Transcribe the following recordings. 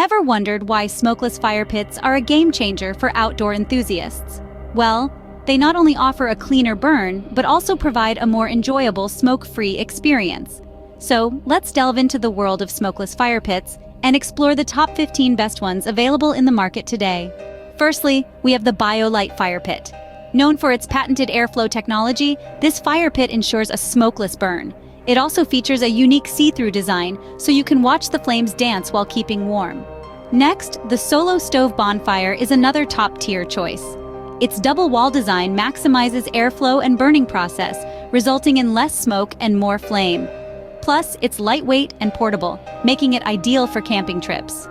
Ever wondered why smokeless fire pits are a game changer for outdoor enthusiasts? Well, they not only offer a cleaner burn, but also provide a more enjoyable smoke-free experience. So, let's delve into the world of smokeless fire pits and explore the top 15 best ones available in the market today. Firstly, we have the BioLite Fire Pit. Known for its patented airflow technology, this fire pit ensures a smokeless burn. It also features a unique see-through design, so you can watch the flames dance while keeping warm. Next, the Solo Stove Bonfire is another top-tier choice. Its double-wall design maximizes airflow and burning process, resulting in less smoke and more flame. Plus, it's lightweight and portable, making it ideal for camping trips.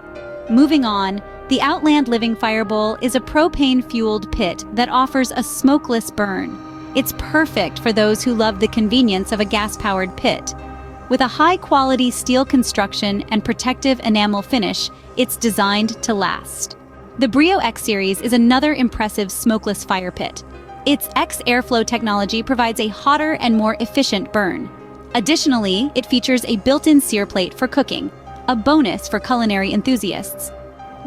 Moving on, the Outland Living Fire Bowl is a propane-fueled pit that offers a smokeless burn. It's perfect for those who love the convenience of a gas-powered pit. With a high-quality steel construction and protective enamel finish, it's designed to last. The Brio X series is another impressive smokeless fire pit. Its X airflow technology provides a hotter and more efficient burn. Additionally, it features a built-in sear plate for cooking, a bonus for culinary enthusiasts.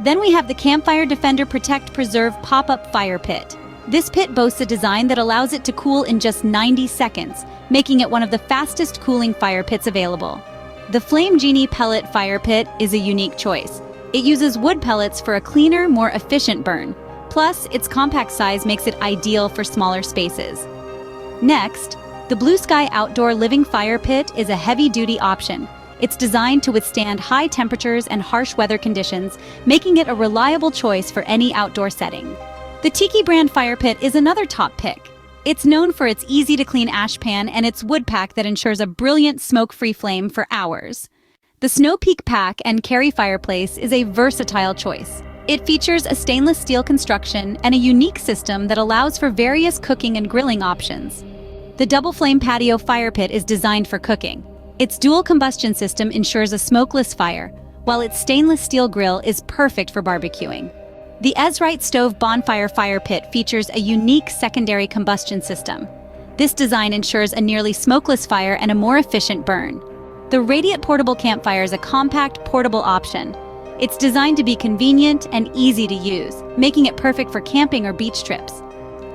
Then we have the Campfire Defender Protect Preserve Pop-Up Fire Pit. This pit boasts a design that allows it to cool in just 90 seconds, making it one of the fastest cooling fire pits available. The Flame Genie Pellet Fire Pit is a unique choice. It uses wood pellets for a cleaner, more efficient burn. Plus, its compact size makes it ideal for smaller spaces. Next, the Blue Sky Outdoor Living Fire Pit is a heavy-duty option. It's designed to withstand high temperatures and harsh weather conditions, making it a reliable choice for any outdoor setting. The Tiki brand fire pit is another top pick. It's known for its easy-to-clean ash pan and its wood pack that ensures a brilliant smoke-free flame for hours. The Snow Peak Pack and Carry fireplace is a versatile choice. It features a stainless steel construction and a unique system that allows for various cooking and grilling options. The Double Flame Patio Fire Pit is designed for cooking. Its dual combustion system ensures a smokeless fire, while its stainless steel grill is perfect for barbecuing. The Ezrite Stove Bonfire Fire Pit features a unique secondary combustion system. This design ensures a nearly smokeless fire and a more efficient burn. The Radiant Portable Campfire is a compact, portable option. It's designed to be convenient and easy to use, making it perfect for camping or beach trips.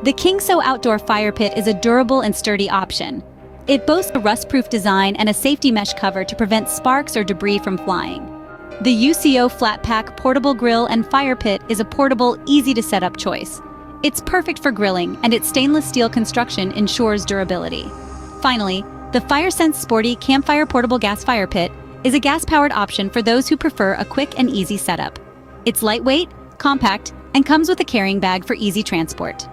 The Kingso Outdoor Fire Pit is a durable and sturdy option. It boasts a rust-proof design and a safety mesh cover to prevent sparks or debris from flying. The UCO Flat Pack Portable Grill and Fire Pit is a portable, easy-to-set-up choice. It's perfect for grilling, and its stainless steel construction ensures durability. Finally, the FireSense Sporty Campfire Portable Gas Fire Pit is a gas-powered option for those who prefer a quick and easy setup. It's lightweight, compact, and comes with a carrying bag for easy transport.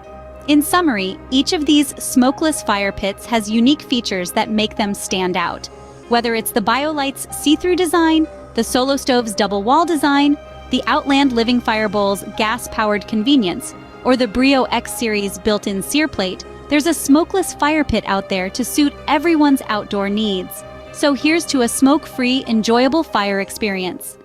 In summary, each of these smokeless fire pits has unique features that make them stand out. Whether it's the BioLite's see-through design, the Solo Stove's double-wall design, the Outland Living Fire Bowl's gas-powered convenience, or the Brio X series built-in sear plate, there's a smokeless fire pit out there to suit everyone's outdoor needs. So here's to a smoke-free, enjoyable fire experience.